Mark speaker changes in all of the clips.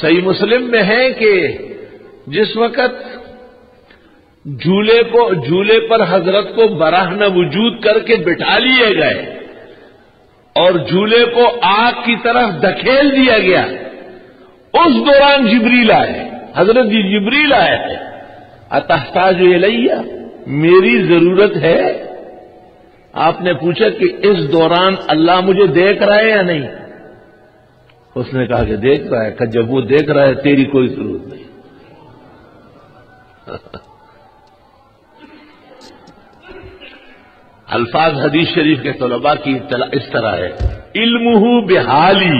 Speaker 1: صحیح مسلم میں ہے کہ جس وقت جھولے پر حضرت کو براہنہ وجود کر کے بٹھا لیے گئے اور جھولے کو آگ کی طرف دھکیل دیا گیا، اس دوران جبریل آئے، حضرت جی جبریل آئے ہیں، اتحتاج الیہ، میری ضرورت ہے؟ آپ نے پوچھا کہ اس دوران اللہ مجھے دیکھ رہا ہے یا نہیں؟ اس نے کہا کہ دیکھ رہا ہے۔ کہ جب وہ دیکھ رہا ہے تیری کوئی ضرورت نہیں۔ الفاظ حدیث شریف کے طلباء کی اس طرح ہے، علمہ بحالی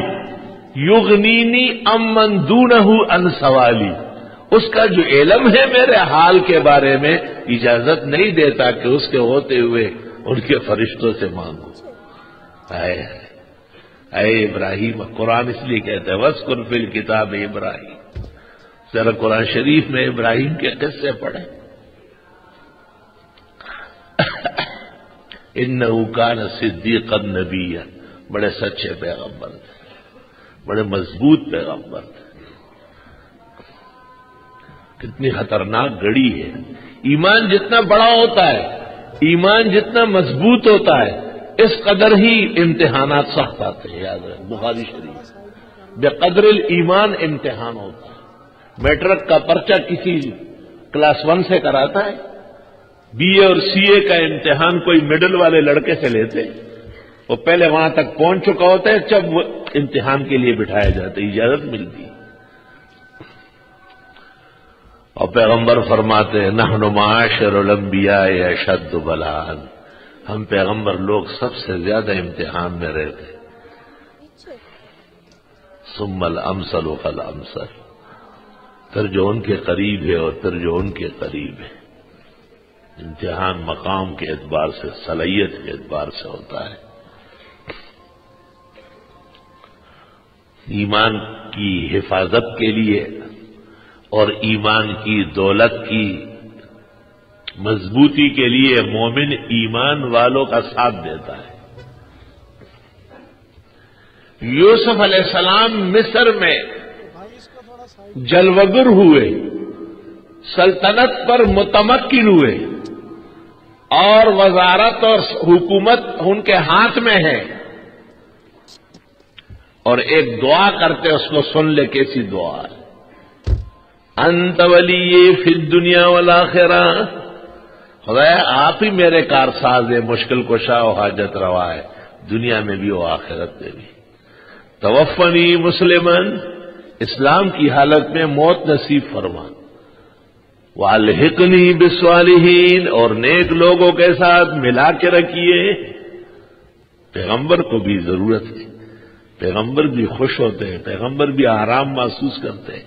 Speaker 1: یغنینی امن دونہ عن سوالی، اس کا جو علم ہے میرے حال کے بارے میں اجازت نہیں دیتا کہ اس کے ہوتے ہوئے ان کے فرشتوں سے مانگو۔ اے ابراہیم، قرآن اس لیے کہتا ہے وَاذْكُرْ فِي الْكِتَابِ ابراہیم، ذرا قرآن شریف میں ابراہیم کے قصے پڑھیں۔ اِنَّهُ كَانَ صِدِّيقًا نَبِيًّا، بڑے سچے پیغمبر تھے، بڑے مضبوط پیغمبر تھے۔ کتنی خطرناک گڑی ہے۔ ایمان جتنا بڑا ہوتا ہے، ایمان جتنا مضبوط ہوتا ہے، اس قدر ہی امتحانات سخت آتے ہیں۔ یاد رکھیں بخاری شریف، بے قدر الایمان امتحان ہوتا ہے۔ میٹرک کا پرچہ کسی کلاس 1 سے کراتا ہے، بی اے اور سی اے کا امتحان کوئی مڈل والے لڑکے سے لیتے، وہ پہلے وہاں تک پہنچ چکا ہوتا ہے، جب وہ امتحان کے لیے بٹھایا جاتا ہے، اجازت ملتی ہے۔ اور پیغمبر فرماتے ہیں نحن معاشر الانبیاء اشد بلاء، ہم پیغمبر لوگ سب سے زیادہ امتحان میں رہتے، ثم الامثل فالامثل، پھر جو ان کے قریب ہے اور پھر جو ان کے قریب ہے۔ امتحان مقام کے اعتبار سے، صلاحیت کے اعتبار سے ہوتا ہے۔ ایمان کی حفاظت کے لیے اور ایمان کی دولت کی مضبوطی کے لیے مومن ایمان والوں کا ساتھ دیتا ہے۔ یوسف علیہ السلام مصر میں جلوگر ہوئے، سلطنت پر متمکن ہوئے اور وزارت اور حکومت ان کے ہاتھ میں ہے، اور ایک دعا کرتے اس کو سن لے، کیسی دعا ہے؟ انت ولی فی الدنیا والآخرہ، خدایا آپ ہی میرے کارساز ہے، مشکل کشا و حاجت روا ہے، دنیا میں بھی و آخرت میں بھی۔ توفنی مسلمن، اسلام کی حالت میں موت نصیب فرما، والحقنی بالصالحین، اور نیک لوگوں کے ساتھ ملا کے رکھیے۔ پیغمبر کو بھی ضرورت ہے، پیغمبر بھی خوش ہوتے ہیں، پیغمبر بھی آرام محسوس کرتے ہیں،